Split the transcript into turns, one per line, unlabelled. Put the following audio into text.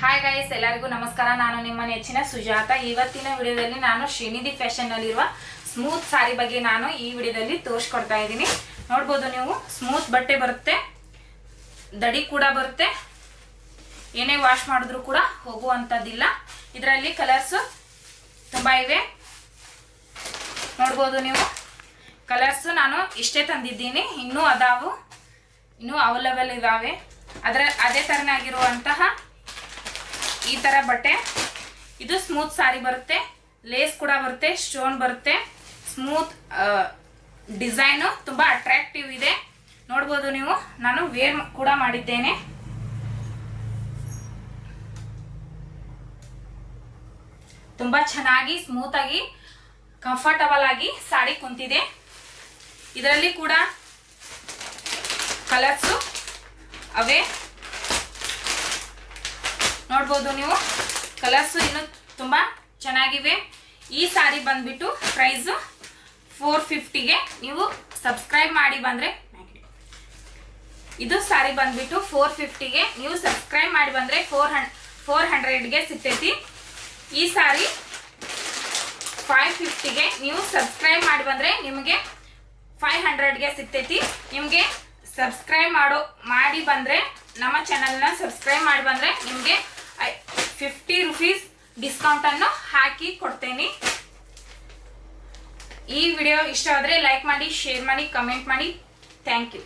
Hi guys, ಎಲ್ಲರಿಗೂ ನಮಸ್ಕಾರ. ನಾನು ನಿಮ್ಮ ನೆಚ್ಚಿನ ಸುಜಾತ. ಇವತ್ತಿನ ವಿಡಿಯೋದಲ್ಲಿ ನಾನು ಶ್ರೀನಿಧಿ ಫ್ಯಾಷನ್ ನಲ್ಲಿರುವ ಸ್ಮೂತ್ ಸಾರಿ ಬಗ್ಗೆ ನಾನು ಈ ವಿಡಿಯೋದಲ್ಲಿ ತೋರಿಸ್ಕೊಡ್ತಾ ಇದ್ದೀನಿ. ನೋಡ್ಬೋದು ನೀವು, ಸ್ಮೂತ್ ಬಟ್ಟೆ ಬರುತ್ತೆ, ದಡಿ ಕೂಡ ಬರುತ್ತೆ, ಏನೇ ವಾಶ್ ಮಾಡಿದ್ರು ಕೂಡ ಹೋಗುವಂಥದ್ದಿಲ್ಲ. ಇದರಲ್ಲಿ ಕಲರ್ಸ್ ತುಂಬಾ ಇವೆ. ನೋಡ್ಬೋದು ನೀವು, ಕಲರ್ಸ್ ನಾನು ಇಷ್ಟೇ ತಂದಿದ್ದೀನಿ, ಇನ್ನೂ ಅದಾವು, ಇನ್ನೂ ಅವೈಲೇಬಲ್ ಇದಾವೆ. ಅದೇ ತರನಾಗಿರುವಂತಹ ಈ ತರ ಬಟ್ಟೆ. ಇದು ಸ್ಮೂತ್ ಸಾರಿ ಬರುತ್ತೆ, ಲೇಸ್ ಕೂಡ ಬರುತ್ತೆ, ಸ್ಟೋನ್ ಬರುತ್ತೆ, ಸ್ಮೂತ್ ಡಿಸೈನ್ ತುಂಬಾ ಅಟ್ರಾಕ್ಟಿವ್ ಇದೆ. ನೋಡ್ಬೋದು ನೀವು, ನಾನು ವೇರ್ ಕೂಡ ಮಾಡಿದ್ದೇನೆ. ತುಂಬಾ ಚೆನ್ನಾಗಿ ಸ್ಮೂತ್ ಆಗಿ ಕಂಫರ್ಟಬಲ್ ಆಗಿ ಸಾಡಿ ಕುಂತಿದೆ. ಇದರಲ್ಲಿ ಕೂಡ ಕಲರ್ಸ್ ಅವೇ. ನೋಡ್ಬೋದು ನೀವು, ಕಲರ್ಸ್ ಇನ್ನು ತುಂಬಾ ಚೆನ್ನಾಗಿವೆ. ಈ ಸಾರಿ ಬಂದ್ಬಿಟ್ಟು ಪ್ರೈಸ್ 450ಗೆ ನೀವು ಸಬ್ಸ್ಕ್ರೈಬ್ ಮಾಡಿ ಬಂದ್ರೆ, ಇದು ಸಾರಿ ಬಂದ್ಬಿಟ್ಟು 450ಗೆ ನೀವು ಸಬ್ಸ್ಕ್ರೈಬ್ ಮಾಡಿ ಬಂದ್ರೆ 400ಗೆ ಸಿಗ್ತೈತಿ. ಈ ಸಾರಿ 550ಗೆ ನೀವು ಸಬ್ಸ್ಕ್ರೈಬ್ ಮಾಡಿ ಬಂದ್ರೆ ನಿಮಗೆ 500ಗೆ ಸಿಗ್ತೈತಿ. ನಿಮಗೆ ಸಬ್ಸ್ಕ್ರೈಬ್ ಮಾಡಿ ಬಂದ್ರೆ, ನಮ್ಮ ಚಾನಲ್ನ ಸಬ್ಸ್ಕ್ರೈಬ್ ಮಾಡಿ ಬಂದ್ರೆ ನಿಮಗೆ 50 ರೂಪೀಸ್ ಡಿಸ್ಕೌಂಟ್ ಅನ್ನು ಹಾಕಿ ಕೊಡ್ತೇನೆ. ಈ ವಿಡಿಯೋ ಇಷ್ಟ ಆದರೆ ಲೈಕ್ ಮಾಡಿ, ಶೇರ್ ಮಾಡಿ, ಕಮೆಂಟ್ ಮಾಡಿ. Thank you.